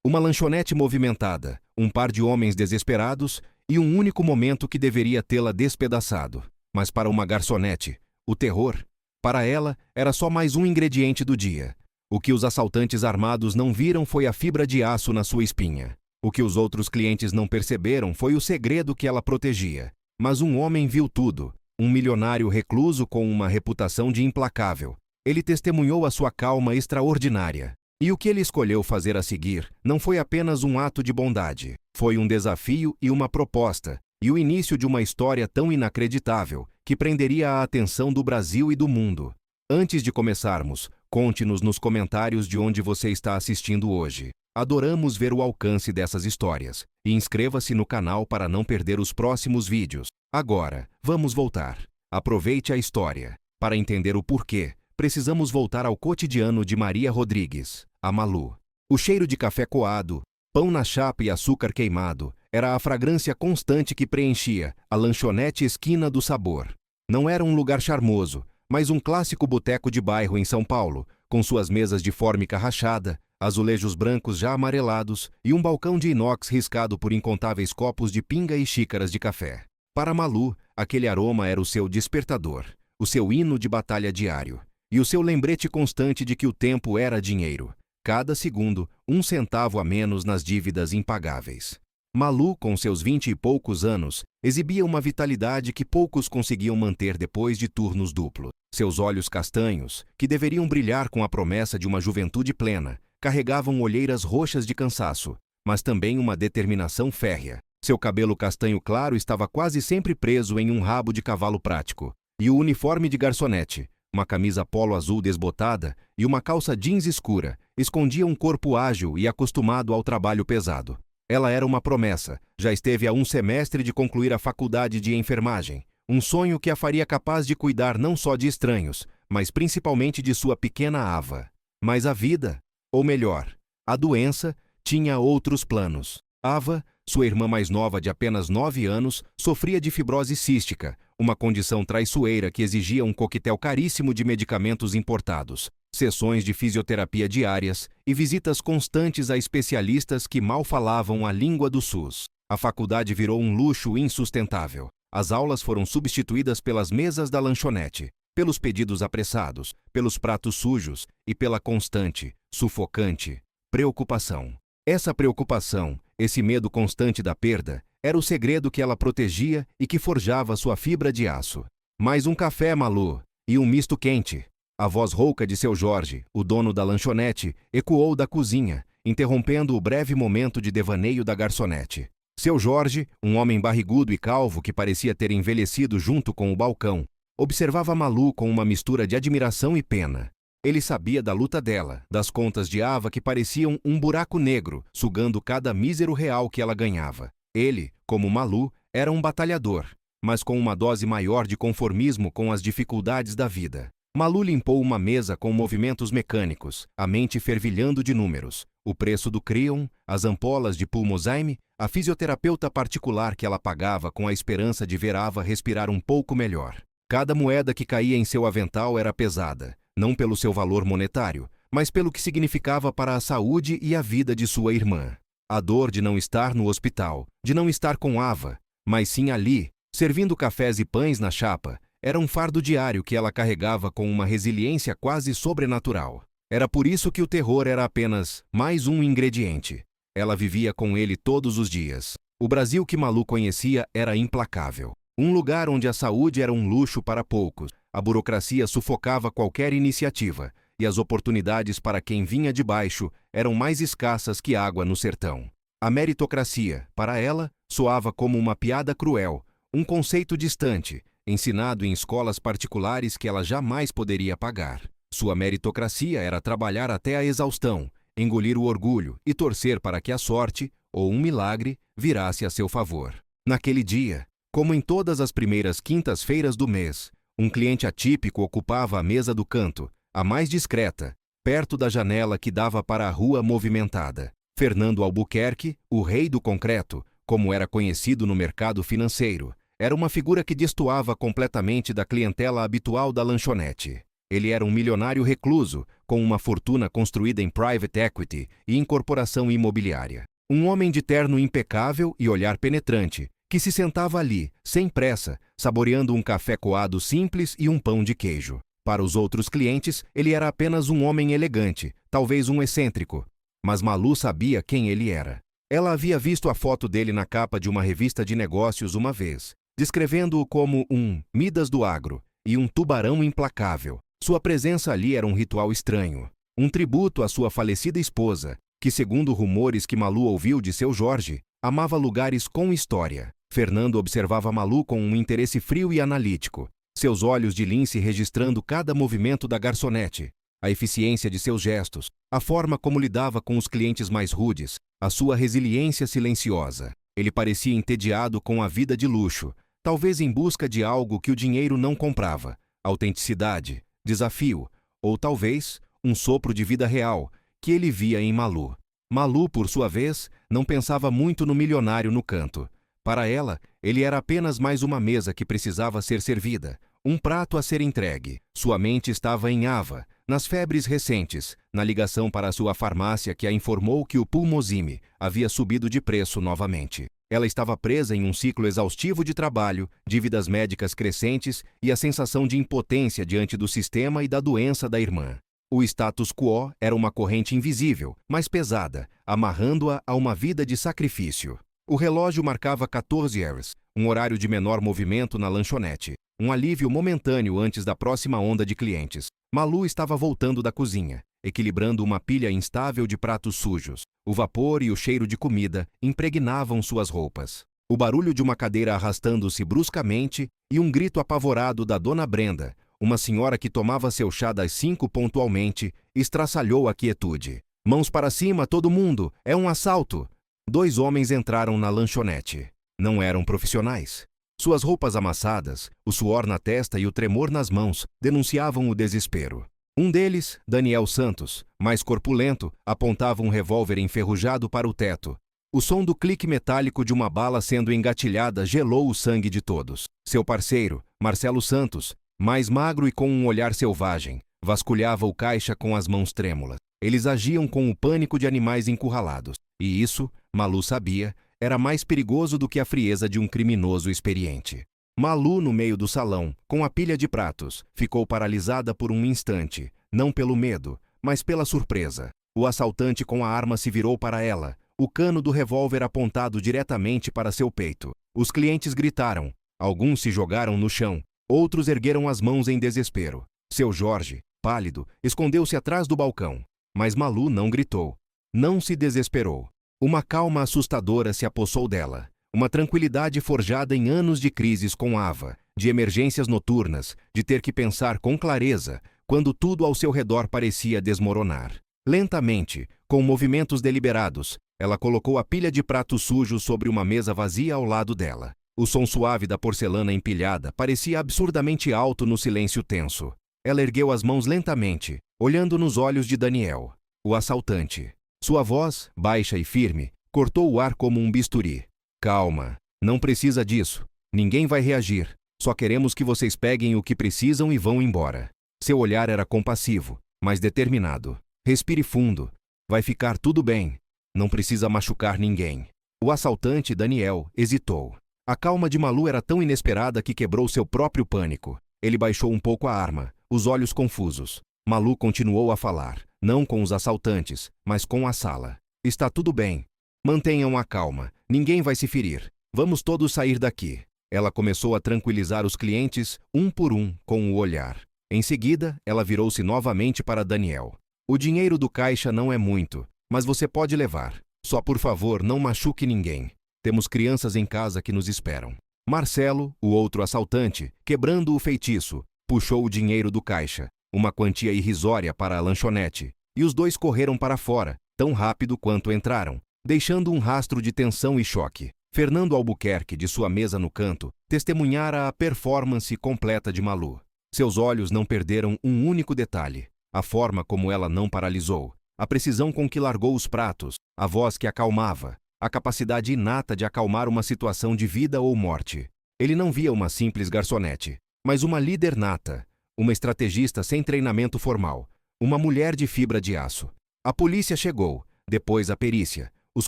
Uma lanchonete movimentada, um par de homens desesperados e um único momento que deveria tê-la despedaçado. Mas para uma garçonete, o terror, para ela, era só mais um ingrediente do dia. O que os assaltantes armados não viram foi a fibra de aço na sua espinha. O que os outros clientes não perceberam foi o segredo que ela protegia. Mas um homem viu tudo, um milionário recluso com uma reputação de implacável. Ele testemunhou a sua calma extraordinária. E o que ele escolheu fazer a seguir não foi apenas um ato de bondade. Foi um desafio e uma proposta, e o início de uma história tão inacreditável que prenderia a atenção do Brasil e do mundo. Antes de começarmos, conte-nos nos comentários de onde você está assistindo hoje. Adoramos ver o alcance dessas histórias. E inscreva-se no canal para não perder os próximos vídeos. Agora, vamos voltar. Aproveite a história. Para entender o porquê, precisamos voltar ao cotidiano de Maria Rodrigues, a Malu. O cheiro de café coado, pão na chapa e açúcar queimado era a fragrância constante que preenchia a lanchonete Esquina do Sabor. Não era um lugar charmoso, mas um clássico boteco de bairro em São Paulo, com suas mesas de fórmica rachada, azulejos brancos já amarelados e um balcão de inox riscado por incontáveis copos de pinga e xícaras de café. Para Malu, aquele aroma era o seu despertador, o seu hino de batalha diário. E o seu lembrete constante de que o tempo era dinheiro. Cada segundo, 1 centavo a menos nas dívidas impagáveis. Malu, com seus 20 e poucos anos, exibia uma vitalidade que poucos conseguiam manter depois de turnos duplos. Seus olhos castanhos, que deveriam brilhar com a promessa de uma juventude plena, carregavam olheiras roxas de cansaço, mas também uma determinação férrea. Seu cabelo castanho claro estava quase sempre preso em um rabo de cavalo prático. E o uniforme de garçonete, uma camisa polo azul desbotada e uma calça jeans escura, escondia um corpo ágil e acostumado ao trabalho pesado. Ela era uma promessa, já esteve a um semestre de concluir a faculdade de enfermagem, um sonho que a faria capaz de cuidar não só de estranhos, mas principalmente de sua pequena Ava. Mas a vida, ou melhor, a doença, tinha outros planos. Ava, sua irmã mais nova de apenas 9 anos, sofria de fibrose cística, uma condição traiçoeira que exigia um coquetel caríssimo de medicamentos importados, sessões de fisioterapia diárias e visitas constantes a especialistas que mal falavam a língua do SUS. A faculdade virou um luxo insustentável. As aulas foram substituídas pelas mesas da lanchonete, pelos pedidos apressados, pelos pratos sujos e pela constante, sufocante preocupação. Essa preocupação, esse medo constante da perda, era o segredo que ela protegia e que forjava sua fibra de aço. Mais um café, Malu, e um misto quente. A voz rouca de seu Jorge, o dono da lanchonete, ecoou da cozinha, interrompendo o breve momento de devaneio da garçonete. Seu Jorge, um homem barrigudo e calvo que parecia ter envelhecido junto com o balcão, observava Malu com uma mistura de admiração e pena. Ele sabia da luta dela, das contas de Ava que pareciam um buraco negro, sugando cada mísero real que ela ganhava. Ele, como Malu, era um batalhador, mas com uma dose maior de conformismo com as dificuldades da vida. Malu limpou uma mesa com movimentos mecânicos, a mente fervilhando de números. O preço do Creon, as ampolas de Pulmozyme, a fisioterapeuta particular que ela pagava com a esperança de ver Ava respirar um pouco melhor. Cada moeda que caía em seu avental era pesada, não pelo seu valor monetário, mas pelo que significava para a saúde e a vida de sua irmã. A dor de não estar no hospital, de não estar com Ava, mas sim ali, servindo cafés e pães na chapa, era um fardo diário que ela carregava com uma resiliência quase sobrenatural. Era por isso que o terror era apenas mais um ingrediente. Ela vivia com ele todos os dias. O Brasil que Malu conhecia era implacável. Um lugar onde a saúde era um luxo para poucos, a burocracia sufocava qualquer iniciativa, e as oportunidades para quem vinha de baixo eram mais escassas que água no sertão. A meritocracia, para ela, soava como uma piada cruel, um conceito distante, ensinado em escolas particulares que ela jamais poderia pagar. Sua meritocracia era trabalhar até a exaustão, engolir o orgulho e torcer para que a sorte, ou um milagre, virasse a seu favor. Naquele dia, como em todas as primeiras quintas-feiras do mês, um cliente atípico ocupava a mesa do canto, a mais discreta, perto da janela que dava para a rua movimentada. Fernando Albuquerque, o rei do concreto, como era conhecido no mercado financeiro, era uma figura que destoava completamente da clientela habitual da lanchonete. Ele era um milionário recluso, com uma fortuna construída em private equity e incorporação imobiliária. Um homem de terno impecável e olhar penetrante, que se sentava ali, sem pressa, saboreando um café coado simples e um pão de queijo. Para os outros clientes, ele era apenas um homem elegante, talvez um excêntrico. Mas Malu sabia quem ele era. Ela havia visto a foto dele na capa de uma revista de negócios uma vez, descrevendo-o como um Midas do agro e um tubarão implacável. Sua presença ali era um ritual estranho, um tributo à sua falecida esposa, que, segundo rumores que Malu ouviu de seu Jorge, amava lugares com história. Fernando observava Malu com um interesse frio e analítico, seus olhos de lince registrando cada movimento da garçonete, a eficiência de seus gestos, a forma como lidava com os clientes mais rudes, a sua resiliência silenciosa. Ele parecia entediado com a vida de luxo, talvez em busca de algo que o dinheiro não comprava: autenticidade, desafio, ou talvez um sopro de vida real que ele via em Malu. Malu, por sua vez, não pensava muito no milionário no canto. Para ela, ele era apenas mais uma mesa que precisava ser servida, um prato a ser entregue. Sua mente estava em Ava, nas febres recentes, na ligação para sua farmácia que a informou que o Pulmozime havia subido de preço novamente. Ela estava presa em um ciclo exaustivo de trabalho, dívidas médicas crescentes e a sensação de impotência diante do sistema e da doença da irmã. O status quo era uma corrente invisível, mas pesada, amarrando-a a uma vida de sacrifício. O relógio marcava 14 horas, um horário de menor movimento na lanchonete, um alívio momentâneo antes da próxima onda de clientes. Malu estava voltando da cozinha, equilibrando uma pilha instável de pratos sujos. O vapor e o cheiro de comida impregnavam suas roupas. O barulho de uma cadeira arrastando-se bruscamente e um grito apavorado da dona Brenda, uma senhora que tomava seu chá das 5 pontualmente, estraçalhou a quietude. Mãos para cima, todo mundo! É um assalto! 2 homens entraram na lanchonete. Não eram profissionais. Suas roupas amassadas, o suor na testa e o tremor nas mãos denunciavam o desespero. Um deles, Daniel Santos, mais corpulento, apontava um revólver enferrujado para o teto. O som do clique metálico de uma bala sendo engatilhada gelou o sangue de todos. Seu parceiro, Marcelo Santos, mais magro e com um olhar selvagem, vasculhava o caixa com as mãos trêmulas. Eles agiam com o pânico de animais encurralados. E isso, Malu sabia, era mais perigoso do que a frieza de um criminoso experiente. Malu, no meio do salão, com a pilha de pratos, ficou paralisada por um instante, não pelo medo, mas pela surpresa. O assaltante com a arma se virou para ela, o cano do revólver apontado diretamente para seu peito. Os clientes gritaram. Alguns se jogaram no chão, outros ergueram as mãos em desespero. Seu Jorge, pálido, escondeu-se atrás do balcão. Mas Malu não gritou. Não se desesperou. Uma calma assustadora se apossou dela. Uma tranquilidade forjada em anos de crises com Ava, de emergências noturnas, de ter que pensar com clareza, quando tudo ao seu redor parecia desmoronar. Lentamente, com movimentos deliberados, ela colocou a pilha de pratos sujos sobre uma mesa vazia ao lado dela. O som suave da porcelana empilhada parecia absurdamente alto no silêncio tenso. Ela ergueu as mãos lentamente, olhando nos olhos de Daniel, o assaltante. Sua voz, baixa e firme, cortou o ar como um bisturi. Calma, não precisa disso. Ninguém vai reagir. Só queremos que vocês peguem o que precisam e vão embora. Seu olhar era compassivo, mas determinado. Respire fundo. Vai ficar tudo bem. Não precisa machucar ninguém. O assaltante, Daniel, hesitou. A calma de Malu era tão inesperada que quebrou seu próprio pânico. Ele baixou um pouco a arma, os olhos confusos. Malu continuou a falar, não com os assaltantes, mas com a sala. Está tudo bem. Mantenham a calma. Ninguém vai se ferir. Vamos todos sair daqui. Ela começou a tranquilizar os clientes, um por um, com o olhar. Em seguida, ela virou-se novamente para Daniel. O dinheiro do caixa não é muito, mas você pode levar. Só por favor, não machuque ninguém. Temos crianças em casa que nos esperam. Marcelo, o outro assaltante, quebrando o feitiço, puxou o dinheiro do caixa, uma quantia irrisória para a lanchonete, e os dois correram para fora, tão rápido quanto entraram, deixando um rastro de tensão e choque. Fernando Albuquerque, de sua mesa no canto, testemunhara a performance completa de Malu. Seus olhos não perderam um único detalhe: a forma como ela não paralisou, a precisão com que largou os pratos, a voz que acalmava, a capacidade inata de acalmar uma situação de vida ou morte. Ele não via uma simples garçonete, mas uma líder nata, uma estrategista sem treinamento formal, uma mulher de fibra de aço. A polícia chegou, depois a perícia, os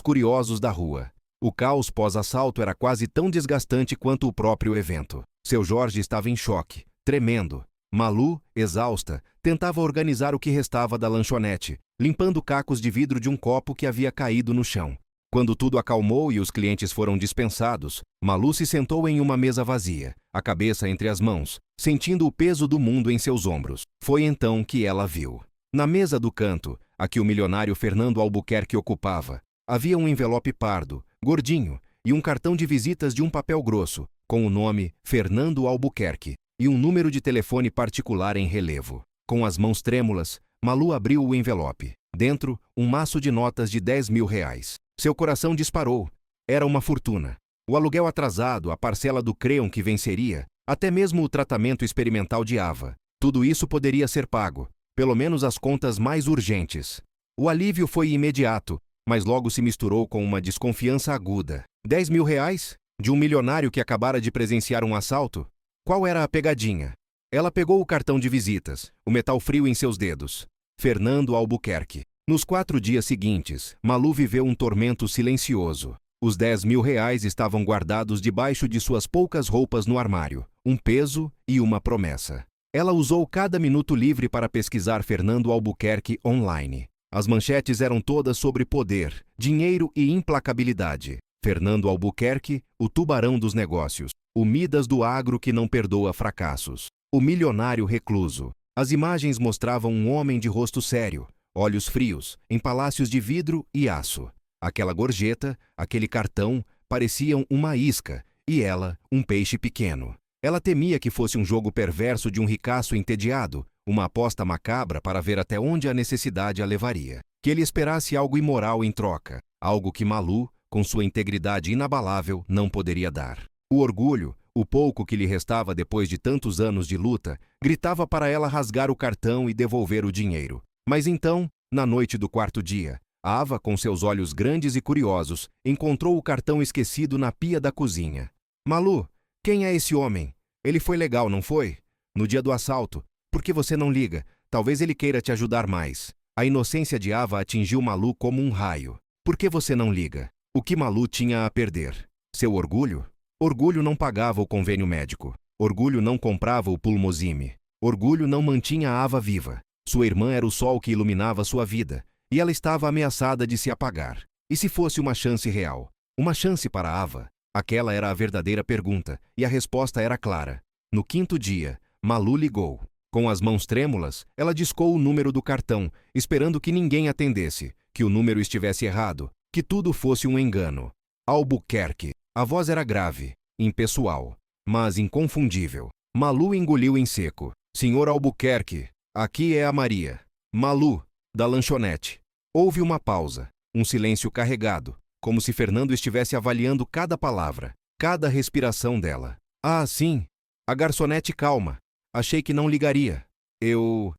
curiosos da rua. O caos pós-assalto era quase tão desgastante quanto o próprio evento. Seu Jorge estava em choque, tremendo. Malu, exausta, tentava organizar o que restava da lanchonete, limpando cacos de vidro de um copo que havia caído no chão. Quando tudo acalmou e os clientes foram dispensados, Malu se sentou em uma mesa vazia, a cabeça entre as mãos, sentindo o peso do mundo em seus ombros. Foi então que ela viu. Na mesa do canto, a que o milionário Fernando Albuquerque ocupava, havia um envelope pardo, gordinho, e um cartão de visitas de um papel grosso, com o nome Fernando Albuquerque e um número de telefone particular em relevo. Com as mãos trêmulas, Malu abriu o envelope. Dentro, um maço de notas de R$ 10.000. Seu coração disparou. Era uma fortuna. O aluguel atrasado, a parcela do Creon que venceria, até mesmo o tratamento experimental de Ava. Tudo isso poderia ser pago, pelo menos as contas mais urgentes. O alívio foi imediato, mas logo se misturou com uma desconfiança aguda. R$ 10.000? De um milionário que acabara de presenciar um assalto? Qual era a pegadinha? Ela pegou o cartão de visitas, o metal frio em seus dedos. Fernando Albuquerque. Nos 4 dias seguintes, Malu viveu um tormento silencioso. Os R$ 10.000 estavam guardados debaixo de suas poucas roupas no armário, um peso e uma promessa. Ela usou cada minuto livre para pesquisar Fernando Albuquerque online. As manchetes eram todas sobre poder, dinheiro e implacabilidade. Fernando Albuquerque, o tubarão dos negócios. O Midas do agro que não perdoa fracassos. O milionário recluso. As imagens mostravam um homem de rosto sério, olhos frios, em palácios de vidro e aço. Aquela gorjeta, aquele cartão, pareciam uma isca, e ela, um peixe pequeno. Ela temia que fosse um jogo perverso de um ricaço entediado, uma aposta macabra para ver até onde a necessidade a levaria. Que ele esperasse algo imoral em troca, algo que Malu, com sua integridade inabalável, não poderia dar. O orgulho, o pouco que lhe restava depois de tantos anos de luta, gritava para ela rasgar o cartão e devolver o dinheiro. Mas então, na noite do 4º dia, Ava, com seus olhos grandes e curiosos, encontrou o cartão esquecido na pia da cozinha. Malu, quem é esse homem? Ele foi legal, não foi? No dia do assalto. Por que você não liga? Talvez ele queira te ajudar mais. A inocência de Ava atingiu Malu como um raio. Por que você não liga? O que Malu tinha a perder? Seu orgulho? Orgulho não pagava o convênio médico. Orgulho não comprava o Pulmozime. Orgulho não mantinha a Ava viva. Sua irmã era o sol que iluminava sua vida, e ela estava ameaçada de se apagar. E se fosse uma chance real? Uma chance para Ava? Aquela era a verdadeira pergunta, e a resposta era clara. No 5º dia, Malu ligou. Com as mãos trêmulas, ela discou o número do cartão, esperando que ninguém atendesse, que o número estivesse errado, que tudo fosse um engano. Albuquerque. A voz era grave, impessoal, mas inconfundível. Malu engoliu em seco. Senhor Albuquerque, aqui é a Maria. Malu, da lanchonete. Houve uma pausa, um silêncio carregado, como se Fernando estivesse avaliando cada palavra, cada respiração dela. Ah, sim. A garçonete calma. Achei que não ligaria. Eu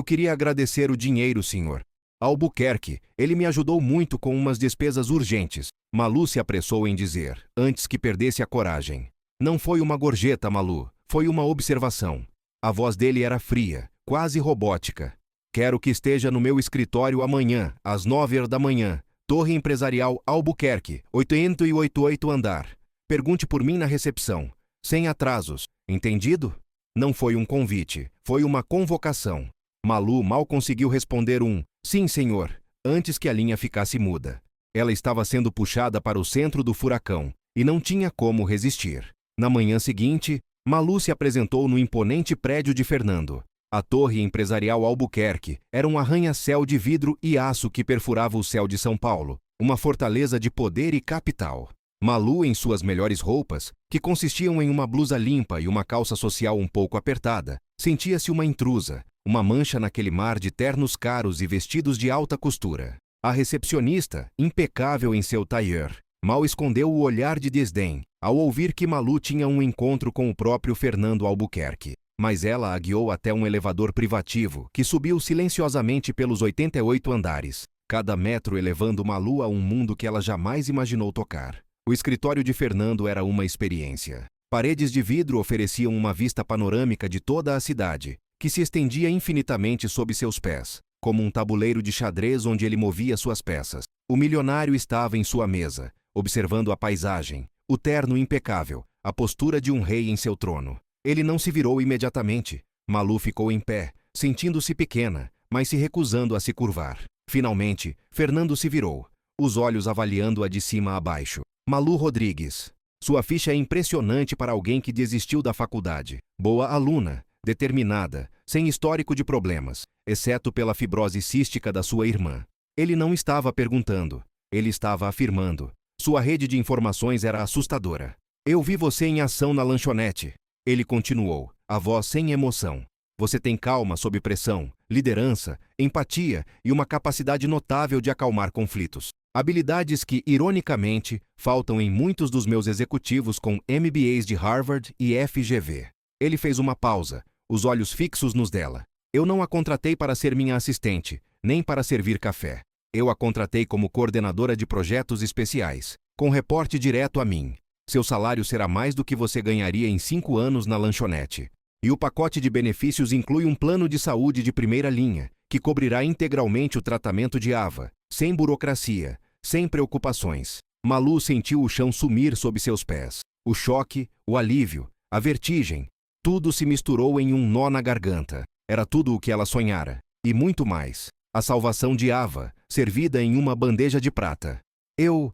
queria agradecer o dinheiro, senhor. Albuquerque, ele me ajudou muito com umas despesas urgentes. Malu se apressou em dizer, antes que perdesse a coragem. Não foi uma gorjeta, Malu. Foi uma observação. A voz dele era fria, quase robótica. Quero que esteja no meu escritório amanhã, às 9h da manhã. Torre Empresarial Albuquerque, 888 andar. Pergunte por mim na recepção. Sem atrasos. Entendido? Não foi um convite, foi uma convocação. Malu mal conseguiu responder um "sim, senhor", antes que a linha ficasse muda. Ela estava sendo puxada para o centro do furacão, e não tinha como resistir. Na manhã seguinte, Malu se apresentou no imponente prédio de Fernando. A Torre Empresarial Albuquerque era um arranha-céu de vidro e aço que perfurava o céu de São Paulo, uma fortaleza de poder e capital. Malu, em suas melhores roupas, que consistiam em uma blusa limpa e uma calça social um pouco apertada, sentia-se uma intrusa, uma mancha naquele mar de ternos caros e vestidos de alta costura. A recepcionista, impecável em seu tailleur, mal escondeu o olhar de desdém ao ouvir que Malu tinha um encontro com o próprio Fernando Albuquerque. Mas ela a guiou até um elevador privativo que subiu silenciosamente pelos 88 andares, cada metro elevando Malu a um mundo que ela jamais imaginou tocar. O escritório de Fernando era uma experiência. Paredes de vidro ofereciam uma vista panorâmica de toda a cidade, que se estendia infinitamente sob seus pés, como um tabuleiro de xadrez onde ele movia suas peças. O milionário estava em sua mesa, observando a paisagem, o terno impecável, a postura de um rei em seu trono. Ele não se virou imediatamente. Malu ficou em pé, sentindo-se pequena, mas se recusando a se curvar. Finalmente, Fernando se virou, os olhos avaliando-a de cima a baixo. Malu Rodrigues. Sua ficha é impressionante para alguém que desistiu da faculdade. Boa aluna, determinada, sem histórico de problemas, exceto pela fibrose cística da sua irmã. Ele não estava perguntando, ele estava afirmando. Sua rede de informações era assustadora. Eu vi você em ação na lanchonete. Ele continuou, a voz sem emoção. Você tem calma sob pressão, liderança, empatia e uma capacidade notável de acalmar conflitos. Habilidades que, ironicamente, faltam em muitos dos meus executivos com MBAs de Harvard e FGV. Ele fez uma pausa, os olhos fixos nos dela. Eu não a contratei para ser minha assistente, nem para servir café. Eu a contratei como coordenadora de projetos especiais, com reporte direto a mim. Seu salário será mais do que você ganharia em 5 anos na lanchonete. E o pacote de benefícios inclui um plano de saúde de primeira linha, que cobrirá integralmente o tratamento de Ava, sem burocracia, sem preocupações. Malu sentiu o chão sumir sob seus pés. O choque, o alívio, a vertigem, tudo se misturou em um nó na garganta. Era tudo o que ela sonhara, e muito mais. A salvação de Ava, servida em uma bandeja de prata. Eu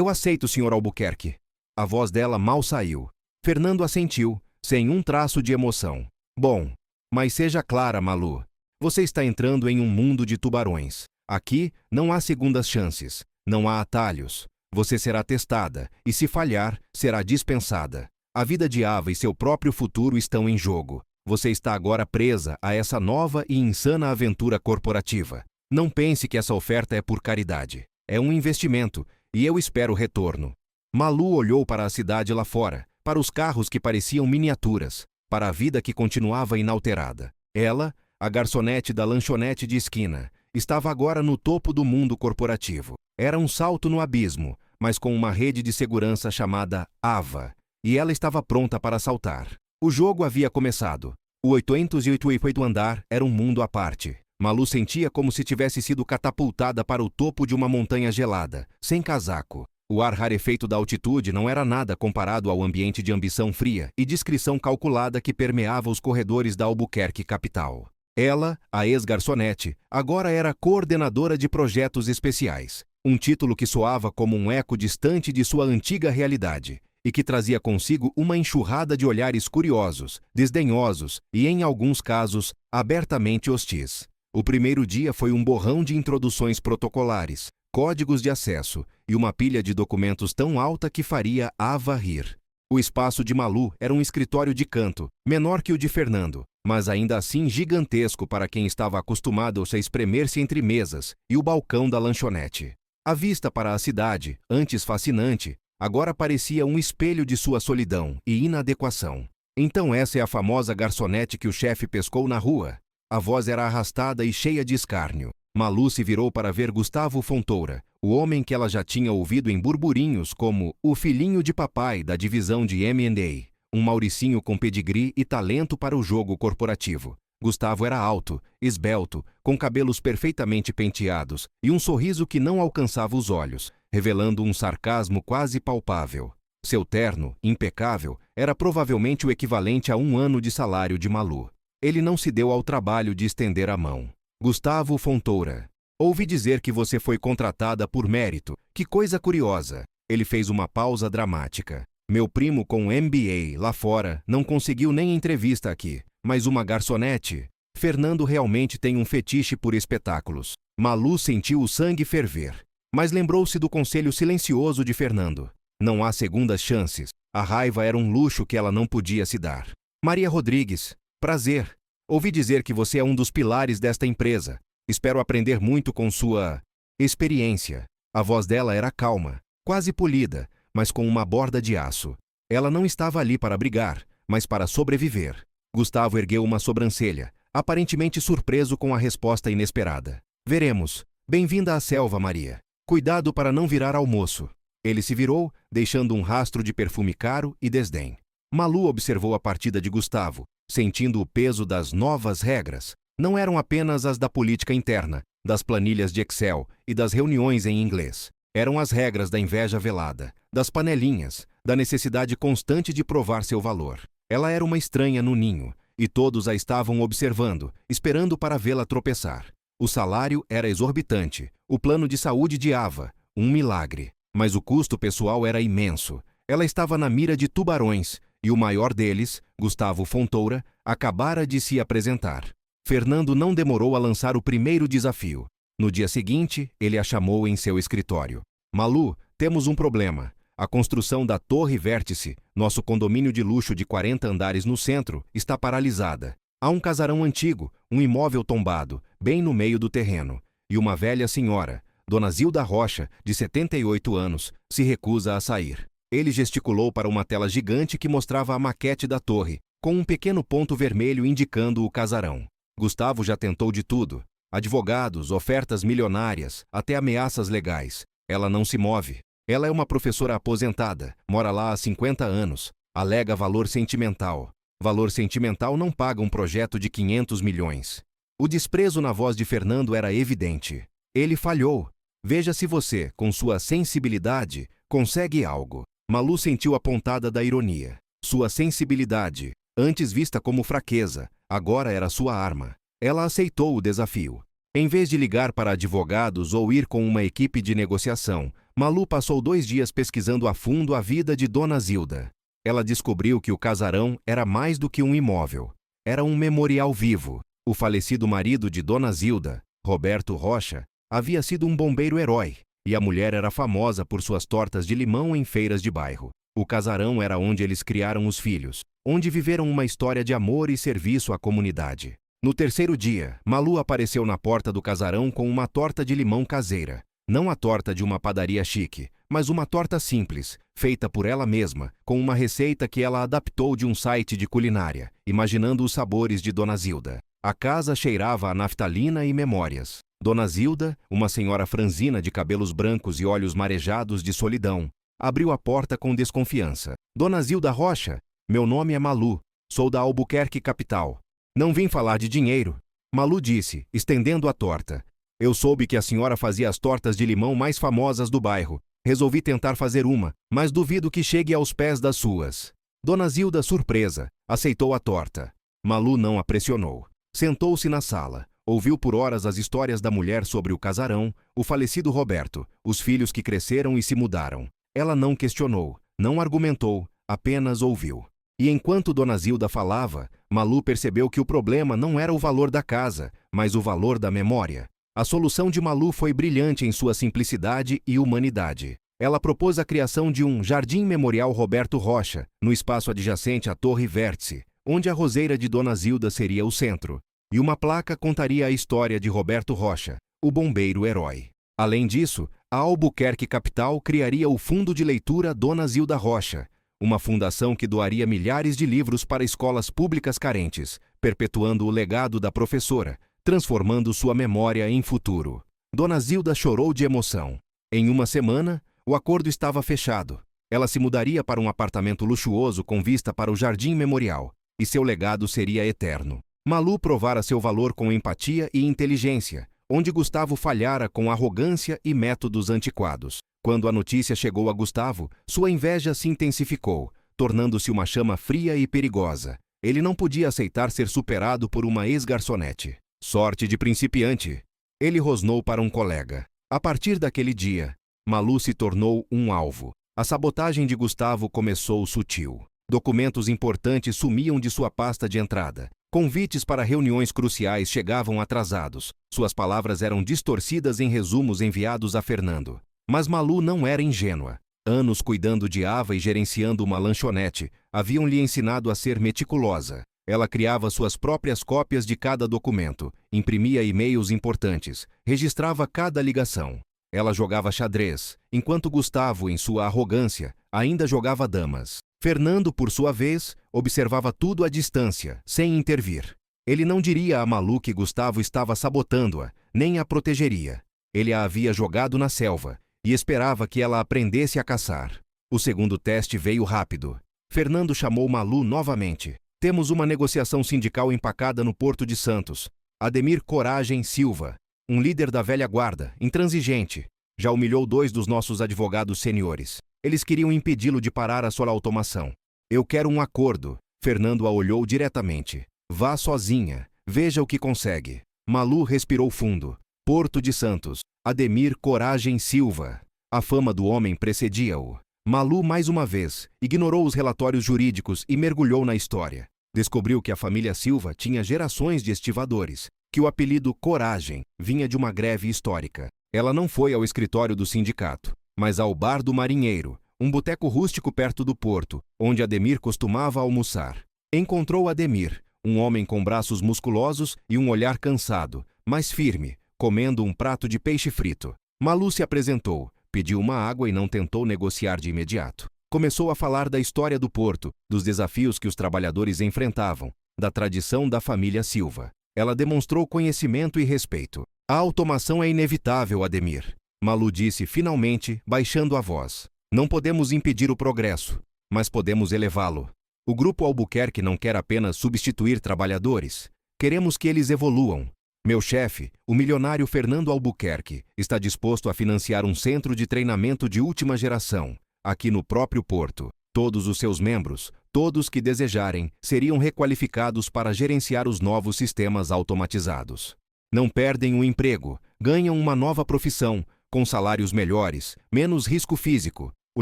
aceito, Sr. Albuquerque. A voz dela mal saiu. Fernando assentiu, sem um traço de emoção. Bom, mas seja clara, Malu. Você está entrando em um mundo de tubarões. Aqui não há segundas chances, não há atalhos. Você será testada, e se falhar, será dispensada. A vida de Ava e seu próprio futuro estão em jogo. Você está agora presa a essa nova e insana aventura corporativa. Não pense que essa oferta é por caridade. É um investimento, e eu espero retorno. Malu olhou para a cidade lá fora, para os carros que pareciam miniaturas, para a vida que continuava inalterada. Ela, a garçonete da lanchonete de esquina, estava agora no topo do mundo corporativo. Era um salto no abismo, mas com uma rede de segurança chamada Ava, e ela estava pronta para saltar. O jogo havia começado. O 808º andar era um mundo à parte. Malu sentia como se tivesse sido catapultada para o topo de uma montanha gelada, sem casaco. O ar rarefeito da altitude não era nada comparado ao ambiente de ambição fria e discrição calculada que permeava os corredores da Albuquerque capital. Ela, a ex-garçonete, agora era coordenadora de projetos especiais, um título que soava como um eco distante de sua antiga realidade e que trazia consigo uma enxurrada de olhares curiosos, desdenhosos e, em alguns casos, abertamente hostis. O primeiro dia foi um borrão de introduções protocolares, códigos de acesso e uma pilha de documentos tão alta que faria Ava rir. O espaço de Malu era um escritório de canto, menor que o de Fernando, mas ainda assim gigantesco para quem estava acostumado a espremer-se entre mesas e o balcão da lanchonete. A vista para a cidade, antes fascinante, agora parecia um espelho de sua solidão e inadequação. Então essa é a famosa garçonete que o chefe pescou na rua. A voz era arrastada e cheia de escárnio. Malu se virou para ver Gustavo Fontoura, o homem que ela já tinha ouvido em burburinhos como o filhinho de papai da divisão de M&A, um mauricinho com pedigree e talento para o jogo corporativo. Gustavo era alto, esbelto, com cabelos perfeitamente penteados e um sorriso que não alcançava os olhos, revelando um sarcasmo quase palpável. Seu terno, impecável, era provavelmente o equivalente a 1 ano de salário de Malu. Ele não se deu ao trabalho de estender a mão. Gustavo Fontoura. Ouvi dizer que você foi contratada por mérito. Que coisa curiosa. Ele fez uma pausa dramática. Meu primo com MBA lá fora não conseguiu nem entrevista aqui. Mas uma garçonete? Fernando realmente tem um fetiche por espetáculos. Malu sentiu o sangue ferver. Mas lembrou-se do conselho silencioso de Fernando. Não há segundas chances. A raiva era um luxo que ela não podia se dar. Maria Rodrigues. Prazer. Ouvi dizer que você é um dos pilares desta empresa. Espero aprender muito com sua experiência. A voz dela era calma, quase polida, mas com uma borda de aço. Ela não estava ali para brigar, mas para sobreviver. Gustavo ergueu uma sobrancelha, aparentemente surpreso com a resposta inesperada. Veremos. Bem-vinda à selva, Maria. Cuidado para não virar almoço. Ele se virou, deixando um rastro de perfume caro e desdém. Malu observou a partida de Gustavo, sentindo o peso das novas regras. Não eram apenas as da política interna, das planilhas de Excel e das reuniões em inglês. Eram as regras da inveja velada, das panelinhas, da necessidade constante de provar seu valor. Ela era uma estranha no ninho, e todos a estavam observando, esperando para vê-la tropeçar. O salário era exorbitante, o plano de saúde de Ava, um milagre. Mas o custo pessoal era imenso. Ela estava na mira de tubarões, e o maior deles, Gustavo Fontoura, acabara de se apresentar. Fernando não demorou a lançar o primeiro desafio. No dia seguinte, ele a chamou em seu escritório. Malu, temos um problema. A construção da Torre Vértice, nosso condomínio de luxo de 40 andares no centro, está paralisada. Há um casarão antigo, um imóvel tombado, bem no meio do terreno. E uma velha senhora, Dona Zilda Rocha, de 78 anos, se recusa a sair. Ele gesticulou para uma tela gigante que mostrava a maquete da torre, com um pequeno ponto vermelho indicando o casarão. Gustavo já tentou de tudo. Advogados, ofertas milionárias, até ameaças legais. Ela não se move. Ela é uma professora aposentada, mora lá há 50 anos. Alega valor sentimental. Valor sentimental não paga um projeto de 500 milhões. O desprezo na voz de Fernando era evidente. Ele falhou. Veja se você, com sua sensibilidade, consegue algo. Malu sentiu a pontada da ironia. Sua sensibilidade, antes vista como fraqueza, agora era sua arma. Ela aceitou o desafio. Em vez de ligar para advogados ou ir com uma equipe de negociação, Malu passou 2 dias pesquisando a fundo a vida de Dona Zilda. Ela descobriu que o casarão era mais do que um imóvel. Era um memorial vivo. O falecido marido de Dona Zilda, Roberto Rocha, havia sido um bombeiro-herói, e a mulher era famosa por suas tortas de limão em feiras de bairro. O casarão era onde eles criaram os filhos, onde viveram uma história de amor e serviço à comunidade. No terceiro dia, Malu apareceu na porta do casarão com uma torta de limão caseira. Não a torta de uma padaria chique, mas uma torta simples, feita por ela mesma, com uma receita que ela adaptou de um site de culinária, imaginando os sabores de Dona Zilda. A casa cheirava a naftalina e memórias. Dona Zilda, uma senhora franzina de cabelos brancos e olhos marejados de solidão, abriu a porta com desconfiança. Dona Zilda Rocha, meu nome é Malu, sou da Albuquerque capital. Não vim falar de dinheiro. Malu disse, estendendo a torta. Eu soube que a senhora fazia as tortas de limão mais famosas do bairro. Resolvi tentar fazer uma, mas duvido que chegue aos pés das suas. Dona Zilda, surpresa, aceitou a torta. Malu não a pressionou. Sentou-se na sala. Ouviu por horas as histórias da mulher sobre o casarão, o falecido Roberto, os filhos que cresceram e se mudaram. Ela não questionou, não argumentou, apenas ouviu. E enquanto Dona Zilda falava, Malu percebeu que o problema não era o valor da casa, mas o valor da memória. A solução de Malu foi brilhante em sua simplicidade e humanidade. Ela propôs a criação de um Jardim Memorial Roberto Rocha, no espaço adjacente à Torre Vértice, onde a roseira de Dona Zilda seria o centro. E uma placa contaria a história de Roberto Rocha, o bombeiro-herói. Além disso, a Albuquerque Capital criaria o Fundo de Leitura Dona Zilda Rocha, uma fundação que doaria milhares de livros para escolas públicas carentes, perpetuando o legado da professora, transformando sua memória em futuro. Dona Zilda chorou de emoção. Em uma semana, o acordo estava fechado. Ela se mudaria para um apartamento luxuoso com vista para o Jardim Memorial, e seu legado seria eterno. Malu provara seu valor com empatia e inteligência, onde Gustavo falhara com arrogância e métodos antiquados. Quando a notícia chegou a Gustavo, sua inveja se intensificou, tornando-se uma chama fria e perigosa. Ele não podia aceitar ser superado por uma ex-garçonete. Sorte de principiante. Ele rosnou para um colega. A partir daquele dia, Malu se tornou um alvo. A sabotagem de Gustavo começou sutil. Documentos importantes sumiam de sua pasta de entrada. Convites para reuniões cruciais chegavam atrasados. Suas palavras eram distorcidas em resumos enviados a Fernando. Mas Malu não era ingênua. Anos cuidando de Ava e gerenciando uma lanchonete haviam lhe ensinado a ser meticulosa. Ela criava suas próprias cópias de cada documento, imprimia e-mails importantes, registrava cada ligação. Ela jogava xadrez, enquanto Gustavo, em sua arrogância, ainda jogava damas. Fernando, por sua vez, observava tudo à distância, sem intervir. Ele não diria a Malu que Gustavo estava sabotando-a, nem a protegeria. Ele a havia jogado na selva e esperava que ela aprendesse a caçar. O segundo teste veio rápido. Fernando chamou Malu novamente. Temos uma negociação sindical empacada no Porto de Santos. Ademir Coragem Silva, um líder da velha guarda, intransigente, já humilhou 2 dos nossos advogados seniores. Eles queriam impedi-lo de parar a sua automação. Eu quero um acordo. Fernando a olhou diretamente. Vá sozinha. Veja o que consegue. Malu respirou fundo. Porto de Santos. Ademir Coragem Silva. A fama do homem precedia-o. Malu, mais uma vez, ignorou os relatórios jurídicos e mergulhou na história. Descobriu que a família Silva tinha gerações de estivadores, que o apelido Coragem vinha de uma greve histórica. Ela não foi ao escritório do sindicato, mas ao Bar do Marinheiro, um boteco rústico perto do porto, onde Ademir costumava almoçar. Encontrou Ademir, um homem com braços musculosos e um olhar cansado, mas firme, comendo um prato de peixe frito. Malu se apresentou, pediu uma água e não tentou negociar de imediato. Começou a falar da história do porto, dos desafios que os trabalhadores enfrentavam, da tradição da família Silva. Ela demonstrou conhecimento e respeito. A automação é inevitável, Ademir. Malu disse finalmente, baixando a voz. Não podemos impedir o progresso, mas podemos elevá-lo. O Grupo Albuquerque não quer apenas substituir trabalhadores. Queremos que eles evoluam. Meu chefe, o milionário Fernando Albuquerque, está disposto a financiar um centro de treinamento de última geração, aqui no próprio porto. Todos os seus membros, todos que desejarem, seriam requalificados para gerenciar os novos sistemas automatizados. Não perdem o emprego, ganham uma nova profissão, com salários melhores, menos risco físico. O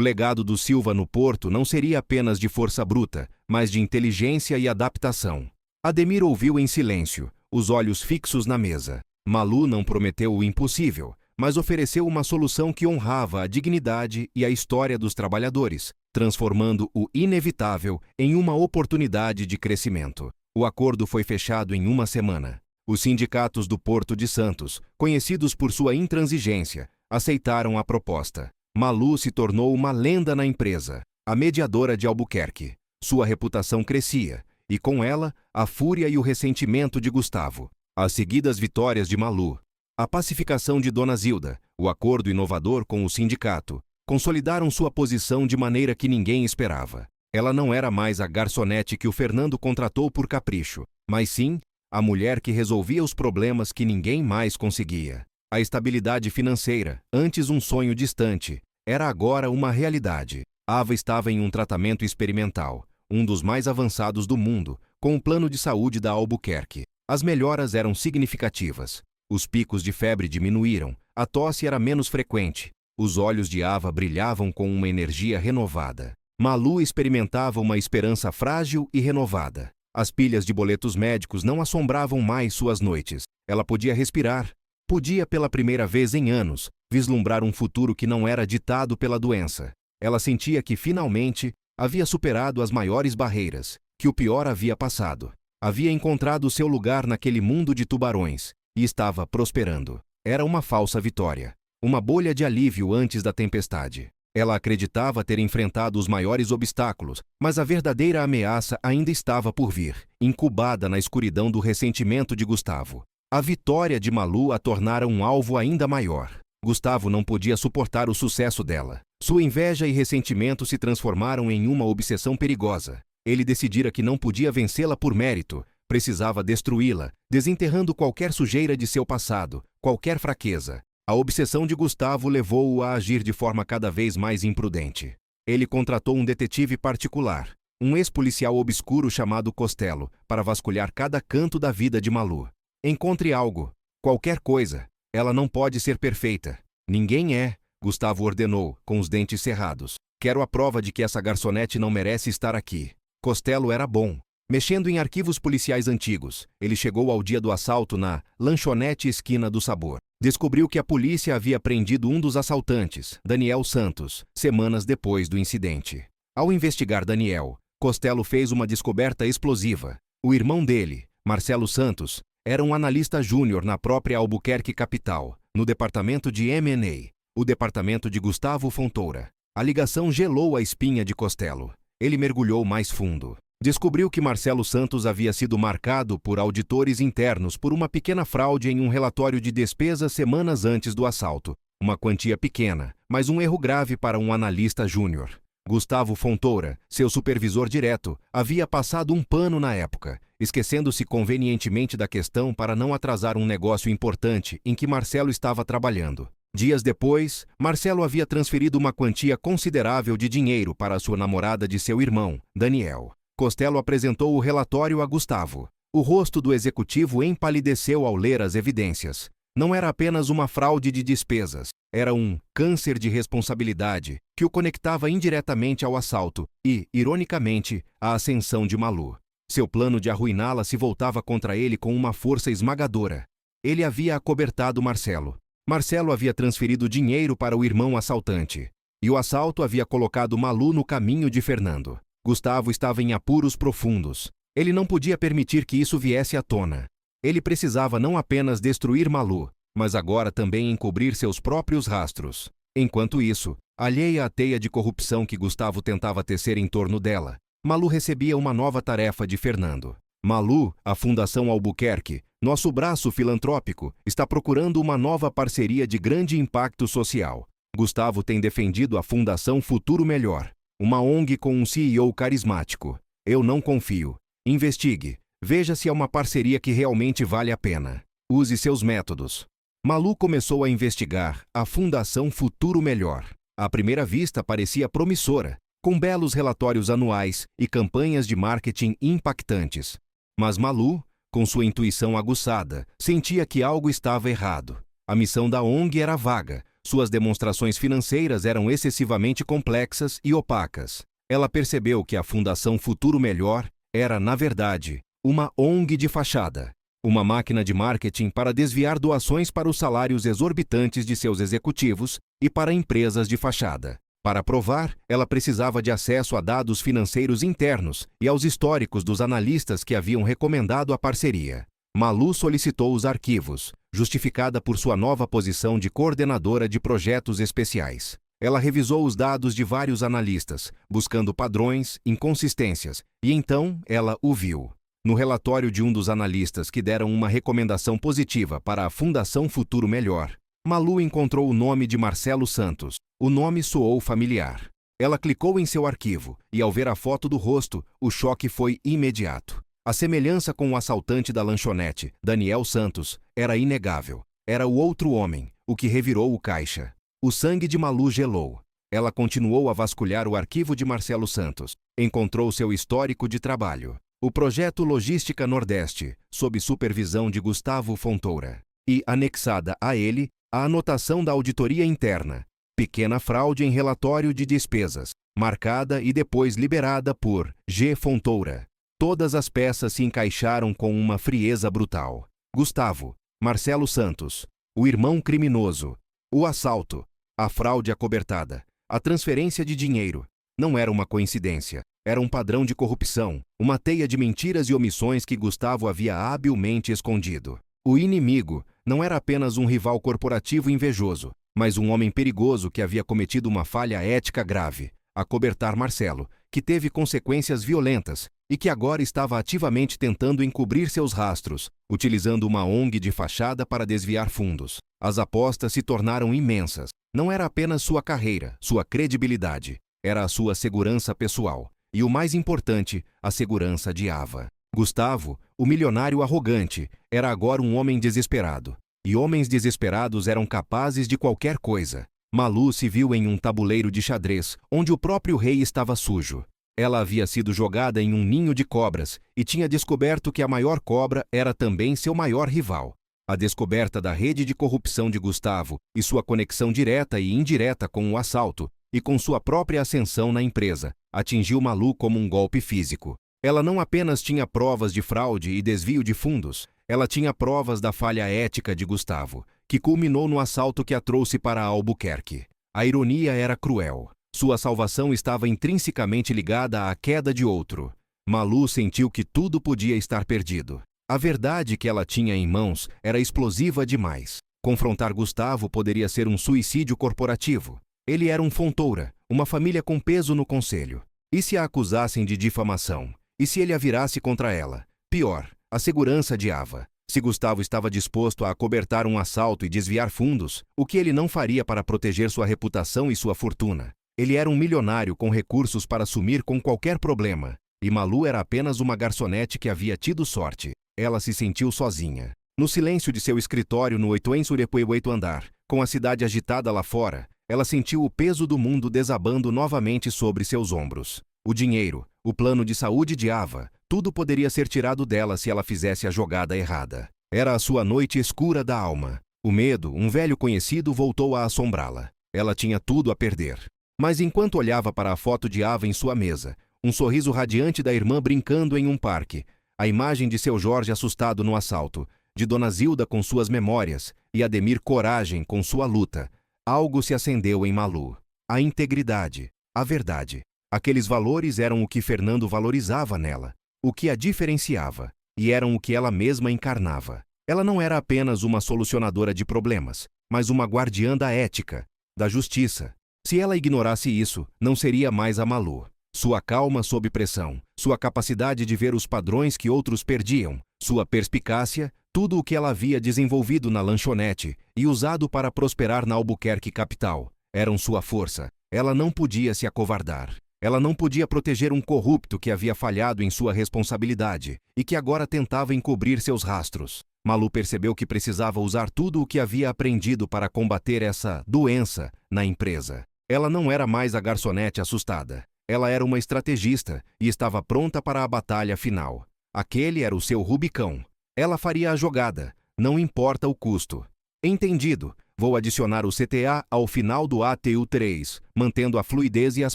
legado do Silva no porto não seria apenas de força bruta, mas de inteligência e adaptação. Ademir ouviu em silêncio, os olhos fixos na mesa. Malu não prometeu o impossível, mas ofereceu uma solução que honrava a dignidade e a história dos trabalhadores, transformando o inevitável em uma oportunidade de crescimento. O acordo foi fechado em uma semana. Os sindicatos do Porto de Santos, conhecidos por sua intransigência, aceitaram a proposta. Malu se tornou uma lenda na empresa, a mediadora de Albuquerque. Sua reputação crescia, e com ela, a fúria e o ressentimento de Gustavo. As seguidas vitórias de Malu, a pacificação de Dona Zilda, o acordo inovador com o sindicato, consolidaram sua posição de maneira que ninguém esperava. Ela não era mais a garçonete que o Fernando contratou por capricho, mas sim a mulher que resolvia os problemas que ninguém mais conseguia. A estabilidade financeira, antes um sonho distante, era agora uma realidade. Ava estava em um tratamento experimental, um dos mais avançados do mundo, com o plano de saúde da Albuquerque. As melhoras eram significativas. Os picos de febre diminuíram, a tosse era menos frequente. Os olhos de Ava brilhavam com uma energia renovada. Malu experimentava uma esperança frágil e renovada. As pilhas de boletos médicos não assombravam mais suas noites. Ela podia respirar. Podia, pela primeira vez em anos, vislumbrar um futuro que não era ditado pela doença. Ela sentia que, finalmente, havia superado as maiores barreiras, que o pior havia passado. Havia encontrado seu lugar naquele mundo de tubarões e estava prosperando. Era uma falsa vitória, uma bolha de alívio antes da tempestade. Ela acreditava ter enfrentado os maiores obstáculos, mas a verdadeira ameaça ainda estava por vir, incubada na escuridão do ressentimento de Gustavo. A vitória de Malu a tornara um alvo ainda maior. Gustavo não podia suportar o sucesso dela. Sua inveja e ressentimento se transformaram em uma obsessão perigosa. Ele decidira que não podia vencê-la por mérito, precisava destruí-la, desenterrando qualquer sujeira de seu passado, qualquer fraqueza. A obsessão de Gustavo levou-o a agir de forma cada vez mais imprudente. Ele contratou um detetive particular, um ex-policial obscuro chamado Costello, para vasculhar cada canto da vida de Malu. Encontre algo, qualquer coisa. Ela não pode ser perfeita. Ninguém é, Gustavo ordenou, com os dentes cerrados. Quero a prova de que essa garçonete não merece estar aqui. Costello era bom. Mexendo em arquivos policiais antigos, ele chegou ao dia do assalto na Lanchonete Esquina do Sabor. Descobriu que a polícia havia prendido um dos assaltantes, Daniel Santos, semanas depois do incidente. Ao investigar Daniel, Costello fez uma descoberta explosiva. O irmão dele, Marcelo Santos, era um analista júnior na própria Albuquerque Capital, no departamento de M&A, o departamento de Gustavo Fontoura. A ligação gelou a espinha de Costello. Ele mergulhou mais fundo. Descobriu que Marcelo Santos havia sido marcado por auditores internos por uma pequena fraude em um relatório de despesas semanas antes do assalto. Uma quantia pequena, mas um erro grave para um analista júnior. Gustavo Fontoura, seu supervisor direto, havia passado um pano na época, esquecendo-se convenientemente da questão para não atrasar um negócio importante em que Marcelo estava trabalhando. Dias depois, Marcelo havia transferido uma quantia considerável de dinheiro para a sua namorada de seu irmão, Daniel. Costello apresentou o relatório a Gustavo. O rosto do executivo empalideceu ao ler as evidências. Não era apenas uma fraude de despesas, era um câncer de responsabilidade que o conectava indiretamente ao assalto e, ironicamente, à ascensão de Malu. Seu plano de arruiná-la se voltava contra ele com uma força esmagadora. Ele havia acobertado Marcelo. Marcelo havia transferido dinheiro para o irmão assaltante. E o assalto havia colocado Malu no caminho de Fernando. Gustavo estava em apuros profundos. Ele não podia permitir que isso viesse à tona. Ele precisava não apenas destruir Malu, mas agora também encobrir seus próprios rastros. Enquanto isso, alheia à teia de corrupção que Gustavo tentava tecer em torno dela, Malu recebia uma nova tarefa de Fernando. Malu, a Fundação Albuquerque, nosso braço filantrópico, está procurando uma nova parceria de grande impacto social. Gustavo tem defendido a Fundação Futuro Melhor, uma ONG com um CEO carismático. Eu não confio. Investigue. Veja se é uma parceria que realmente vale a pena. Use seus métodos. Malu começou a investigar a Fundação Futuro Melhor. À primeira vista parecia promissora, com belos relatórios anuais e campanhas de marketing impactantes. Mas Malu, com sua intuição aguçada, sentia que algo estava errado. A missão da ONG era vaga, suas demonstrações financeiras eram excessivamente complexas e opacas. Ela percebeu que a Fundação Futuro Melhor era, na verdade, uma ONG de fachada, uma máquina de marketing para desviar doações para os salários exorbitantes de seus executivos e para empresas de fachada. Para provar, ela precisava de acesso a dados financeiros internos e aos históricos dos analistas que haviam recomendado a parceria. Malu solicitou os arquivos, justificada por sua nova posição de coordenadora de projetos especiais. Ela revisou os dados de vários analistas, buscando padrões, inconsistências, e então ela o viu. No relatório de um dos analistas que deram uma recomendação positiva para a Fundação Futuro Melhor, Malu encontrou o nome de Marcelo Santos. O nome soou familiar. Ela clicou em seu arquivo e, ao ver a foto do rosto, o choque foi imediato. A semelhança com o assaltante da lanchonete, Daniel Santos, era inegável. Era o outro homem, o que revirou o caixa. O sangue de Malu gelou. Ela continuou a vasculhar o arquivo de Marcelo Santos. Encontrou seu histórico de trabalho. O projeto Logística Nordeste, sob supervisão de Gustavo Fontoura. E, anexada a ele, a anotação da auditoria interna. Pequena fraude em relatório de despesas, marcada e depois liberada por G. Fontoura. Todas as peças se encaixaram com uma frieza brutal. Gustavo, Marcelo Santos, o irmão criminoso, o assalto, a fraude acobertada, a transferência de dinheiro. Não era uma coincidência. Era um padrão de corrupção, uma teia de mentiras e omissões que Gustavo havia habilmente escondido. O inimigo não era apenas um rival corporativo invejoso, mas um homem perigoso que havia cometido uma falha ética grave, acobertar Marcelo, que teve consequências violentas e que agora estava ativamente tentando encobrir seus rastros, utilizando uma ONG de fachada para desviar fundos. As apostas se tornaram imensas. Não era apenas sua carreira, sua credibilidade, era a sua segurança pessoal. E o mais importante, a segurança de Ava. Gustavo, o milionário arrogante, era agora um homem desesperado. E homens desesperados eram capazes de qualquer coisa. Malu se viu em um tabuleiro de xadrez, onde o próprio rei estava sujo. Ela havia sido jogada em um ninho de cobras e tinha descoberto que a maior cobra era também seu maior rival. A descoberta da rede de corrupção de Gustavo e sua conexão direta e indireta com o assalto e com sua própria ascensão na empresa, atingiu Malu como um golpe físico. Ela não apenas tinha provas de fraude e desvio de fundos, ela tinha provas da falha ética de Gustavo, que culminou no assalto que a trouxe para Albuquerque. A ironia era cruel. Sua salvação estava intrinsecamente ligada à queda de outro. Malu sentiu que tudo podia estar perdido. A verdade que ela tinha em mãos era explosiva demais. Confrontar Gustavo poderia ser um suicídio corporativo. Ele era um Fontoura, uma família com peso no conselho. E se a acusassem de difamação? E se ele a virasse contra ela? Pior, a segurança de Ava. Se Gustavo estava disposto a acobertar um assalto e desviar fundos, o que ele não faria para proteger sua reputação e sua fortuna? Ele era um milionário com recursos para sumir com qualquer problema, e Malu era apenas uma garçonete que havia tido sorte. Ela se sentiu sozinha. No silêncio de seu escritório no 8º andar, com a cidade agitada lá fora, ela sentiu o peso do mundo desabando novamente sobre seus ombros. O dinheiro, o plano de saúde de Ava, tudo poderia ser tirado dela se ela fizesse a jogada errada. Era a sua noite escura da alma. O medo, um velho conhecido, voltou a assombrá-la. Ela tinha tudo a perder. Mas enquanto olhava para a foto de Ava em sua mesa, um sorriso radiante da irmã brincando em um parque, a imagem de seu Jorge assustado no assalto, de Dona Zilda com suas memórias e Ademir coragem com sua luta, algo se acendeu em Malu. A integridade, a verdade. Aqueles valores eram o que Fernando valorizava nela, o que a diferenciava, e eram o que ela mesma encarnava. Ela não era apenas uma solucionadora de problemas, mas uma guardiã da ética, da justiça. Se ela ignorasse isso, não seria mais a Malu. Sua calma sob pressão, sua capacidade de ver os padrões que outros perdiam, sua perspicácia, tudo o que ela havia desenvolvido na lanchonete e usado para prosperar na Albuquerque capital, eram sua força. Ela não podia se acovardar. Ela não podia proteger um corrupto que havia falhado em sua responsabilidade e que agora tentava encobrir seus rastros. Malu percebeu que precisava usar tudo o que havia aprendido para combater essa doença na empresa. Ela não era mais a garçonete assustada. Ela era uma estrategista e estava pronta para a batalha final. Aquele era o seu Rubicão. Ela faria a jogada, não importa o custo. Entendido. Vou adicionar o CTA ao final do ATU 3, mantendo a fluidez e as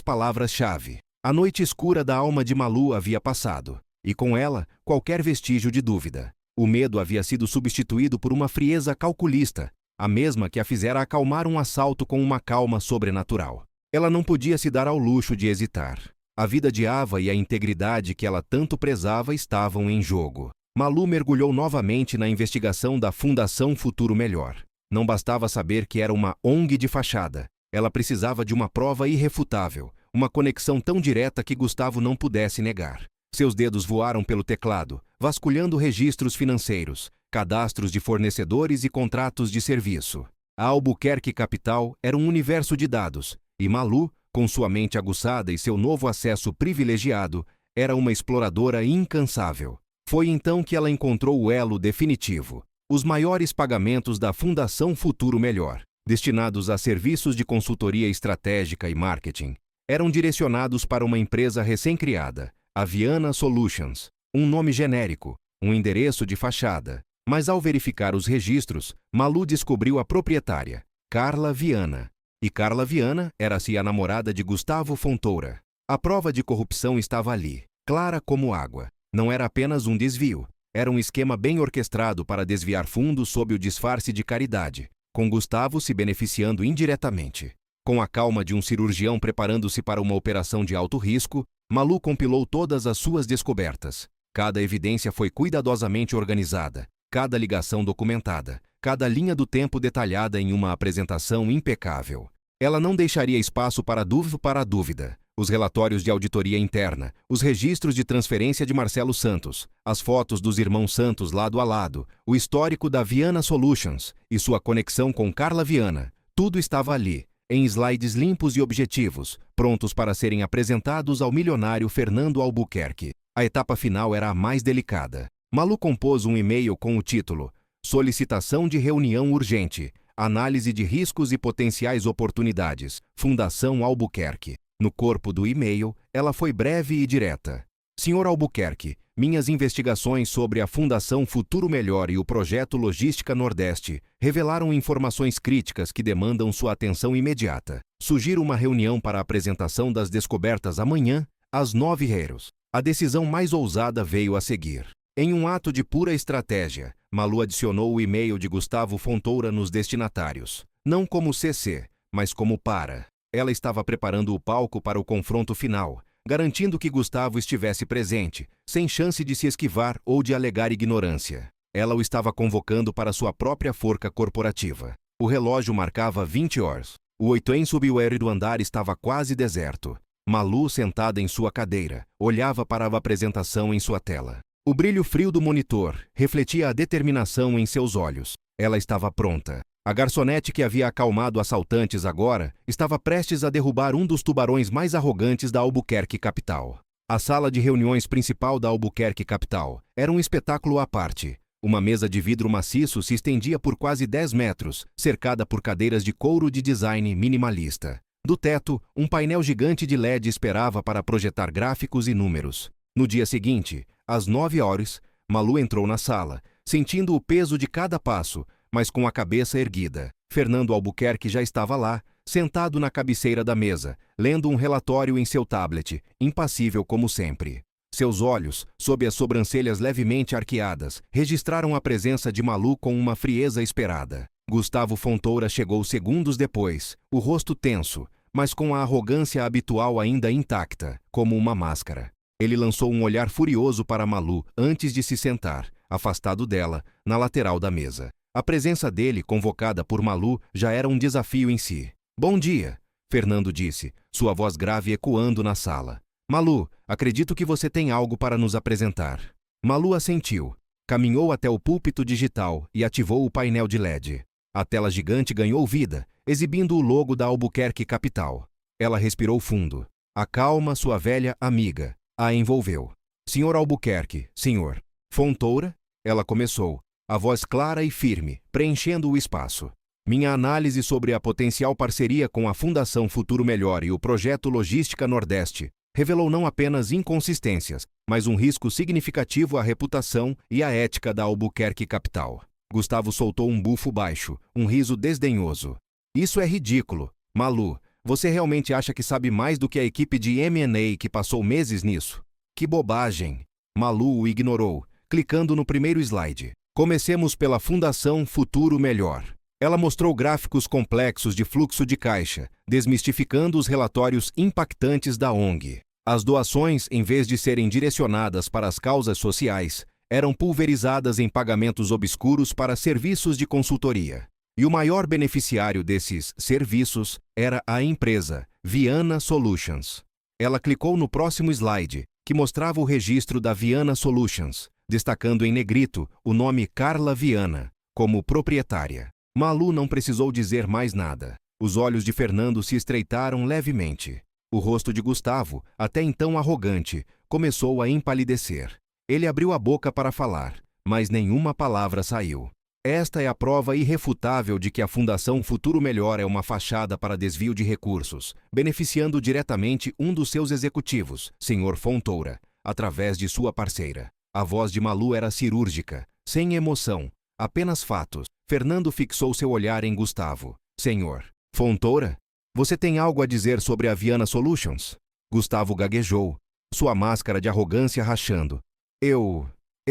palavras-chave. A noite escura da alma de Malu havia passado, e com ela, qualquer vestígio de dúvida. O medo havia sido substituído por uma frieza calculista, a mesma que a fizera acalmar um assalto com uma calma sobrenatural. Ela não podia se dar ao luxo de hesitar. A vida de Ava e a integridade que ela tanto prezava estavam em jogo. Malu mergulhou novamente na investigação da Fundação Futuro Melhor. Não bastava saber que era uma ONG de fachada. Ela precisava de uma prova irrefutável, uma conexão tão direta que Gustavo não pudesse negar. Seus dedos voaram pelo teclado, vasculhando registros financeiros, cadastros de fornecedores e contratos de serviço. A Albuquerque Capital era um universo de dados, e Malu, com sua mente aguçada e seu novo acesso privilegiado, era uma exploradora incansável. Foi então que ela encontrou o elo definitivo. Os maiores pagamentos da Fundação Futuro Melhor, destinados a serviços de consultoria estratégica e marketing, eram direcionados para uma empresa recém-criada, a Viana Solutions, um nome genérico, um endereço de fachada. Mas ao verificar os registros, Malu descobriu a proprietária, Carla Viana. E Carla Viana era-se a namorada de Gustavo Fontoura. A prova de corrupção estava ali, clara como água. Não era apenas um desvio. Era um esquema bem orquestrado para desviar fundos sob o disfarce de caridade, com Gustavo se beneficiando indiretamente. Com a calma de um cirurgião preparando-se para uma operação de alto risco, Malu compilou todas as suas descobertas. Cada evidência foi cuidadosamente organizada, cada ligação documentada, cada linha do tempo detalhada em uma apresentação impecável. Ela não deixaria espaço para a dúvida. Os relatórios de auditoria interna, os registros de transferência de Marcelo Santos, as fotos dos irmãos Santos lado a lado, o histórico da Viana Solutions e sua conexão com Carla Viana, tudo estava ali, em slides limpos e objetivos, prontos para serem apresentados ao milionário Fernando Albuquerque. A etapa final era a mais delicada. Malu compôs um e-mail com o título Solicitação de reunião urgente, análise de riscos e potenciais oportunidades, Fundação Albuquerque. No corpo do e-mail, ela foi breve e direta. Senhor Albuquerque, minhas investigações sobre a Fundação Futuro Melhor e o Projeto Logística Nordeste revelaram informações críticas que demandam sua atenção imediata. Sugiro uma reunião para a apresentação das descobertas amanhã, às 9h. A decisão mais ousada veio a seguir. Em um ato de pura estratégia, Malu adicionou o e-mail de Gustavo Fontoura nos destinatários. Não como CC, mas como para. Ela estava preparando o palco para o confronto final, garantindo que Gustavo estivesse presente, sem chance de se esquivar ou de alegar ignorância. Ela o estava convocando para sua própria forca corporativa. O relógio marcava 20 horas. O 8º andar estava quase deserto. Malu, sentada em sua cadeira, olhava para a apresentação em sua tela. O brilho frio do monitor refletia a determinação em seus olhos. Ela estava pronta. A garçonete que havia acalmado assaltantes agora estava prestes a derrubar um dos tubarões mais arrogantes da Albuquerque Capital. A sala de reuniões principal da Albuquerque Capital era um espetáculo à parte. Uma mesa de vidro maciço se estendia por quase 10 metros, cercada por cadeiras de couro de design minimalista. Do teto, um painel gigante de LED esperava para projetar gráficos e números. No dia seguinte, às 9 horas, Malu entrou na sala, sentindo o peso de cada passo, mas com a cabeça erguida. Fernando Albuquerque já estava lá, sentado na cabeceira da mesa, lendo um relatório em seu tablet, impassível como sempre. Seus olhos, sob as sobrancelhas levemente arqueadas, registraram a presença de Malu com uma frieza esperada. Gustavo Fontoura chegou segundos depois, o rosto tenso, mas com a arrogância habitual ainda intacta, como uma máscara. Ele lançou um olhar furioso para Malu antes de se sentar, afastado dela, na lateral da mesa. A presença dele, convocada por Malu, já era um desafio em si. "Bom dia", Fernando disse, sua voz grave ecoando na sala. "Malu, acredito que você tem algo para nos apresentar." Malu assentiu, caminhou até o púlpito digital e ativou o painel de LED. A tela gigante ganhou vida, exibindo o logo da Albuquerque Capital. Ela respirou fundo. A calma, sua velha amiga, a envolveu. "Senhor Albuquerque, senhor Fontoura?" Ela começou, a voz clara e firme, preenchendo o espaço. "Minha análise sobre a potencial parceria com a Fundação Futuro Melhor e o Projeto Logística Nordeste revelou não apenas inconsistências, mas um risco significativo à reputação e à ética da Albuquerque Capital." Gustavo soltou um bufo baixo, um riso desdenhoso. "Isso é ridículo. Malu, você realmente acha que sabe mais do que a equipe de M&A que passou meses nisso? Que bobagem." Malu o ignorou, clicando no primeiro slide. "Comecemos pela Fundação Futuro Melhor." Ela mostrou gráficos complexos de fluxo de caixa, desmistificando os relatórios impactantes da ONG. As doações, em vez de serem direcionadas para as causas sociais, eram pulverizadas em pagamentos obscuros para serviços de consultoria. E o maior beneficiário desses serviços era a empresa Viana Solutions. Ela clicou no próximo slide, que mostrava o registro da Viana Solutions, destacando em negrito o nome Carla Viana, como proprietária. Malu não precisou dizer mais nada. Os olhos de Fernando se estreitaram levemente. O rosto de Gustavo, até então arrogante, começou a empalidecer. Ele abriu a boca para falar, mas nenhuma palavra saiu. Esta é a prova irrefutável de que a Fundação Futuro Melhor é uma fachada para desvio de recursos, beneficiando diretamente um dos seus executivos, Sr. Fontoura, através de sua parceira. A voz de Malu era cirúrgica, sem emoção, apenas fatos. Fernando fixou seu olhar em Gustavo. "Senhor Fontoura, você tem algo a dizer sobre a Viana Solutions?" Gustavo gaguejou, sua máscara de arrogância rachando. Eu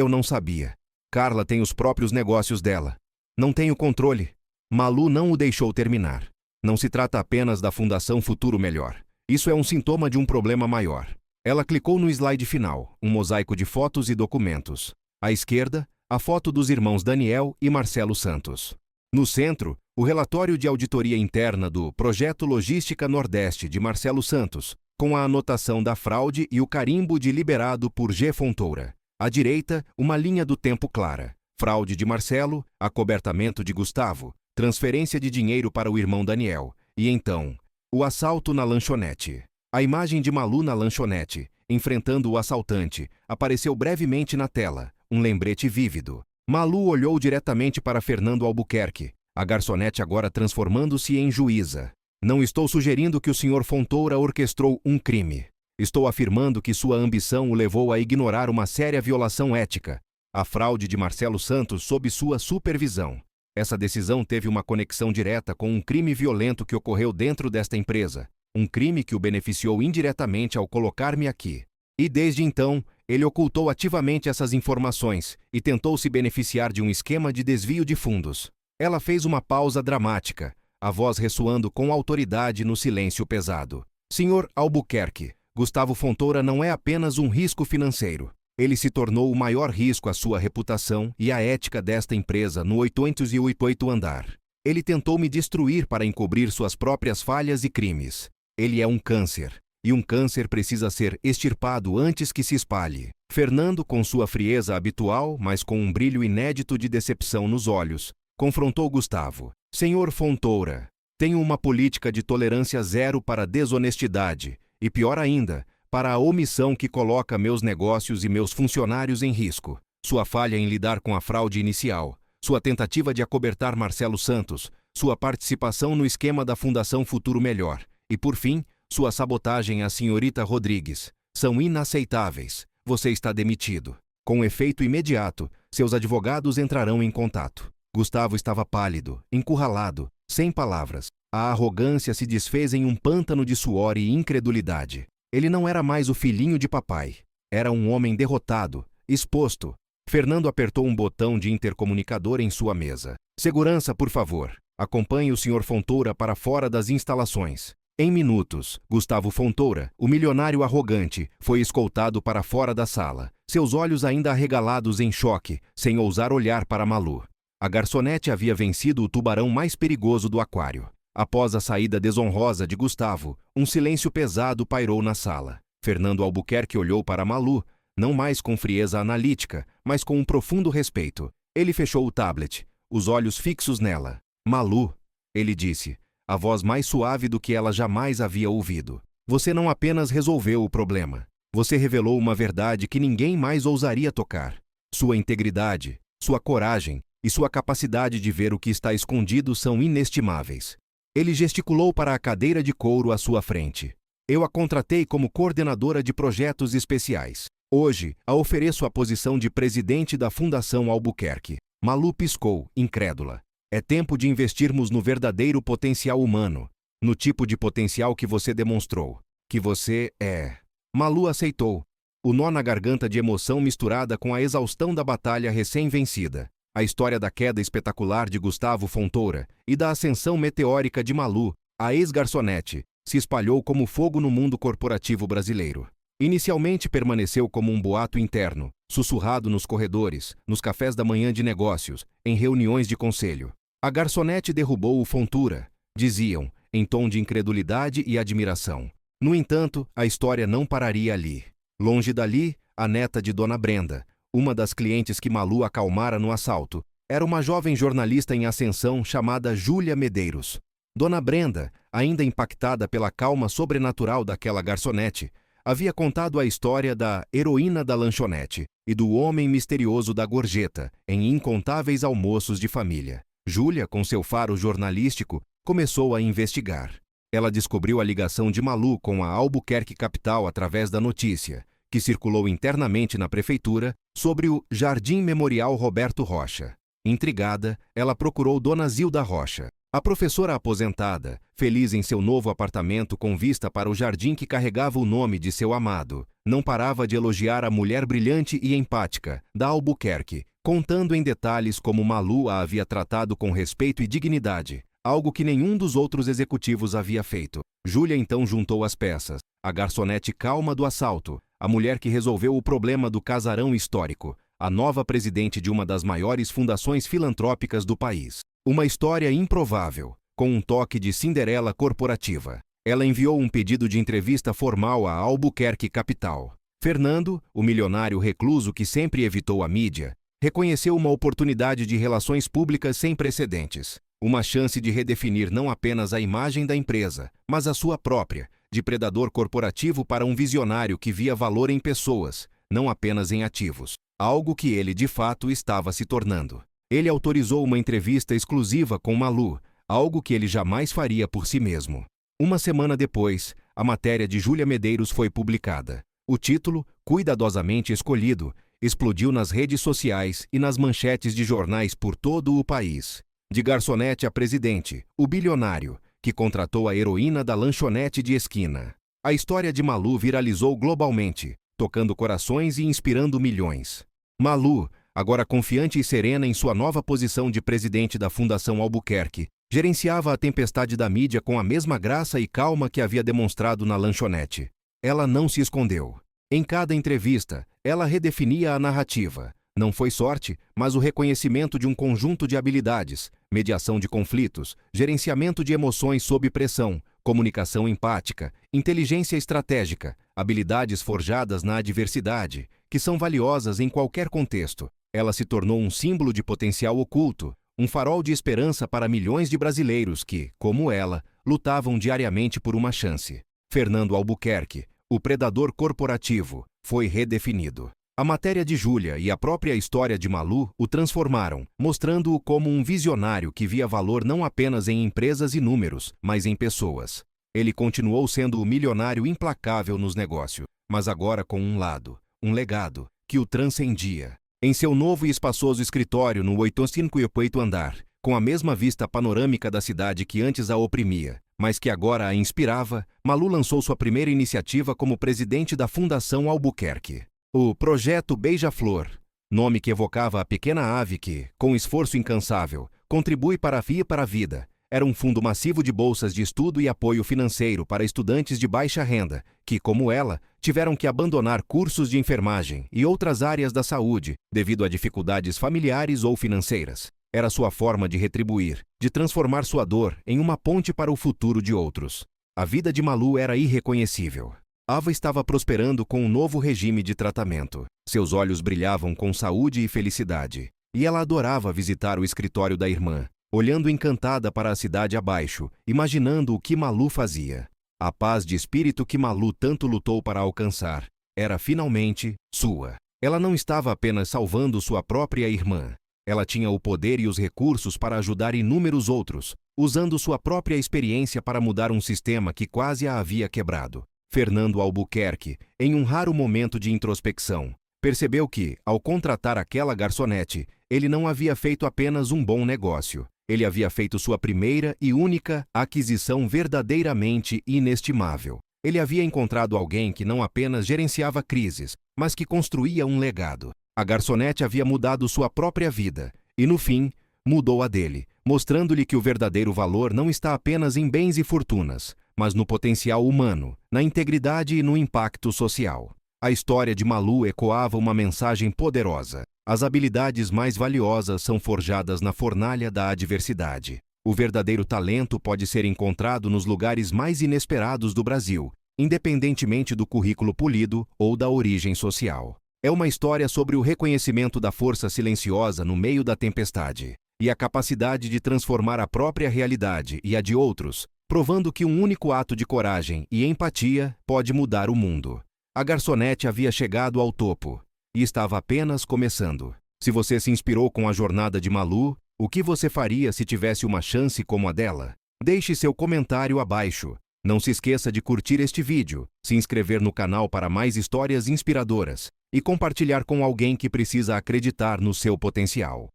não sabia. Carla tem os próprios negócios dela. Não tenho controle." Malu não o deixou terminar. "Não se trata apenas da Fundação Futuro Melhor. Isso é um sintoma de um problema maior." Ela clicou no slide final, um mosaico de fotos e documentos. À esquerda, a foto dos irmãos Daniel e Marcelo Santos. No centro, o relatório de auditoria interna do Projeto Logística Nordeste de Marcelo Santos, com a anotação da fraude e o carimbo de liberado por G. Fontoura. À direita, uma linha do tempo clara. Fraude de Marcelo, acobertamento de Gustavo, transferência de dinheiro para o irmão Daniel. E então, o assalto na lanchonete. A imagem de Malu na lanchonete, enfrentando o assaltante, apareceu brevemente na tela, um lembrete vívido. Malu olhou diretamente para Fernando Albuquerque, a garçonete agora transformando-se em juíza. "Não estou sugerindo que o Sr. Fontoura orquestrou um crime. Estou afirmando que sua ambição o levou a ignorar uma séria violação ética, a fraude de Marcelo Santos sob sua supervisão. Essa decisão teve uma conexão direta com um crime violento que ocorreu dentro desta empresa, um crime que o beneficiou indiretamente ao colocar-me aqui. E desde então, ele ocultou ativamente essas informações e tentou se beneficiar de um esquema de desvio de fundos." Ela fez uma pausa dramática, a voz ressoando com autoridade no silêncio pesado. "Sr. Albuquerque, Gustavo Fontoura não é apenas um risco financeiro. Ele se tornou o maior risco à sua reputação e à ética desta empresa no 888º andar. Ele tentou me destruir para encobrir suas próprias falhas e crimes. Ele é um câncer, e um câncer precisa ser extirpado antes que se espalhe." Fernando, com sua frieza habitual, mas com um brilho inédito de decepção nos olhos, confrontou Gustavo. Senhor Fontoura, tenho uma política de tolerância zero para a desonestidade e, pior ainda, para a omissão que coloca meus negócios e meus funcionários em risco. Sua falha em lidar com a fraude inicial, sua tentativa de acobertar Marcelo Santos, sua participação no esquema da Fundação Futuro Melhor e, por fim, sua sabotagem à senhorita Rodrigues são inaceitáveis. Você está demitido. Com efeito imediato, seus advogados entrarão em contato. Gustavo estava pálido, encurralado, sem palavras. A arrogância se desfez em um pântano de suor e incredulidade. Ele não era mais o filhinho de papai. Era um homem derrotado, exposto. Fernando apertou um botão de intercomunicador em sua mesa. Segurança, por favor. Acompanhe o Sr. Fontoura para fora das instalações. Em minutos, Gustavo Fontoura, o milionário arrogante, foi escoltado para fora da sala, seus olhos ainda arregalados em choque, sem ousar olhar para Malu. A garçonete havia vencido o tubarão mais perigoso do aquário. Após a saída desonrosa de Gustavo, um silêncio pesado pairou na sala. Fernando Albuquerque olhou para Malu, não mais com frieza analítica, mas com um profundo respeito. Ele fechou o tablet, os olhos fixos nela. Malu, ele disse, a voz mais suave do que ela jamais havia ouvido. Você não apenas resolveu o problema. Você revelou uma verdade que ninguém mais ousaria tocar. Sua integridade, sua coragem e sua capacidade de ver o que está escondido são inestimáveis. Ele gesticulou para a cadeira de couro à sua frente. Eu a contratei como coordenadora de projetos especiais. Hoje, a ofereço a posição de presidente da Fundação Albuquerque. Malu piscou, incrédula. É tempo de investirmos no verdadeiro potencial humano, no tipo de potencial que você demonstrou, que você é. Malu aceitou, o nó na garganta de emoção misturada com a exaustão da batalha recém-vencida. A história da queda espetacular de Gustavo Fontoura e da ascensão meteórica de Malu, a ex-garçonete, se espalhou como fogo no mundo corporativo brasileiro. Inicialmente permaneceu como um boato interno, sussurrado nos corredores, nos cafés da manhã de negócios, em reuniões de conselho. A garçonete derrubou o Fontoura, diziam, em tom de incredulidade e admiração. No entanto, a história não pararia ali. Longe dali, a neta de Dona Brenda, uma das clientes que Malu acalmara no assalto, era uma jovem jornalista em ascensão chamada Júlia Medeiros. Dona Brenda, ainda impactada pela calma sobrenatural daquela garçonete, havia contado a história da heroína da lanchonete e do homem misterioso da gorjeta em incontáveis almoços de família. Júlia, com seu faro jornalístico, começou a investigar. Ela descobriu a ligação de Malu com a Albuquerque Capital através da notícia, que circulou internamente na prefeitura, sobre o Jardim Memorial Roberto Rocha. Intrigada, ela procurou Dona Zilda Rocha. A professora aposentada, feliz em seu novo apartamento com vista para o jardim que carregava o nome de seu amado, não parava de elogiar a mulher brilhante e empática da Albuquerque, contando em detalhes como Malu a havia tratado com respeito e dignidade, algo que nenhum dos outros executivos havia feito. Júlia então juntou as peças, a garçonete calma do assalto, a mulher que resolveu o problema do casarão histórico, a nova presidente de uma das maiores fundações filantrópicas do país. Uma história improvável, com um toque de Cinderela corporativa. Ela enviou um pedido de entrevista formal à Albuquerque Capital. Fernando, o milionário recluso que sempre evitou a mídia, reconheceu uma oportunidade de relações públicas sem precedentes. Uma chance de redefinir não apenas a imagem da empresa, mas a sua própria, de predador corporativo para um visionário que via valor em pessoas, não apenas em ativos. Algo que ele, de fato, estava se tornando. Ele autorizou uma entrevista exclusiva com Malu, algo que ele jamais faria por si mesmo. Uma semana depois, a matéria de Júlia Medeiros foi publicada. O título, cuidadosamente escolhido, explodiu nas redes sociais e nas manchetes de jornais por todo o país. De garçonete a presidente, o bilionário, que contratou a heroína da lanchonete de esquina. A história de Malu viralizou globalmente, tocando corações e inspirando milhões. Malu, agora confiante e serena em sua nova posição de presidente da Fundação Albuquerque, gerenciava a tempestade da mídia com a mesma graça e calma que havia demonstrado na lanchonete. Ela não se escondeu. Em cada entrevista, ela redefinia a narrativa. Não foi sorte, mas o reconhecimento de um conjunto de habilidades, mediação de conflitos, gerenciamento de emoções sob pressão, comunicação empática, inteligência estratégica, habilidades forjadas na adversidade, que são valiosas em qualquer contexto. Ela se tornou um símbolo de potencial oculto, um farol de esperança para milhões de brasileiros que, como ela, lutavam diariamente por uma chance. Fernando Albuquerque, o predador corporativo, foi redefinido. A matéria de Júlia e a própria história de Malu o transformaram, mostrando-o como um visionário que via valor não apenas em empresas e números, mas em pessoas. Ele continuou sendo o milionário implacável nos negócios, mas agora com um legado, que o transcendia. Em seu novo e espaçoso escritório no 858º andar, com a mesma vista panorâmica da cidade que antes a oprimia, mas que agora a inspirava, Malu lançou sua primeira iniciativa como presidente da Fundação Albuquerque. O Projeto Beija-Flor, nome que evocava a pequena ave que, com esforço incansável, contribui para a vida, era um fundo massivo de bolsas de estudo e apoio financeiro para estudantes de baixa renda, que, como ela, tiveram que abandonar cursos de enfermagem e outras áreas da saúde devido a dificuldades familiares ou financeiras. Era sua forma de retribuir, de transformar sua dor em uma ponte para o futuro de outros. A vida de Malu era irreconhecível. Ava estava prosperando com um novo regime de tratamento. Seus olhos brilhavam com saúde e felicidade. E ela adorava visitar o escritório da irmã, olhando encantada para a cidade abaixo, imaginando o que Malu fazia. A paz de espírito que Malu tanto lutou para alcançar era finalmente sua. Ela não estava apenas salvando sua própria irmã. Ela tinha o poder e os recursos para ajudar inúmeros outros, usando sua própria experiência para mudar um sistema que quase a havia quebrado. Fernando Albuquerque, em um raro momento de introspecção, percebeu que, ao contratar aquela garçonete, ele não havia feito apenas um bom negócio. Ele havia feito sua primeira e única aquisição verdadeiramente inestimável. Ele havia encontrado alguém que não apenas gerenciava crises, mas que construía um legado. A garçonete havia mudado sua própria vida e, no fim, mudou a dele, mostrando-lhe que o verdadeiro valor não está apenas em bens e fortunas, mas no potencial humano, na integridade e no impacto social. A história de Malu ecoava uma mensagem poderosa. As habilidades mais valiosas são forjadas na fornalha da adversidade. O verdadeiro talento pode ser encontrado nos lugares mais inesperados do Brasil, independentemente do currículo polido ou da origem social. É uma história sobre o reconhecimento da força silenciosa no meio da tempestade e a capacidade de transformar a própria realidade e a de outros, provando que um único ato de coragem e empatia pode mudar o mundo. A garçonete havia chegado ao topo e estava apenas começando. Se você se inspirou com a jornada de Malu, o que você faria se tivesse uma chance como a dela? Deixe seu comentário abaixo. Não se esqueça de curtir este vídeo, se inscrever no canal para mais histórias inspiradoras e compartilhar com alguém que precisa acreditar no seu potencial.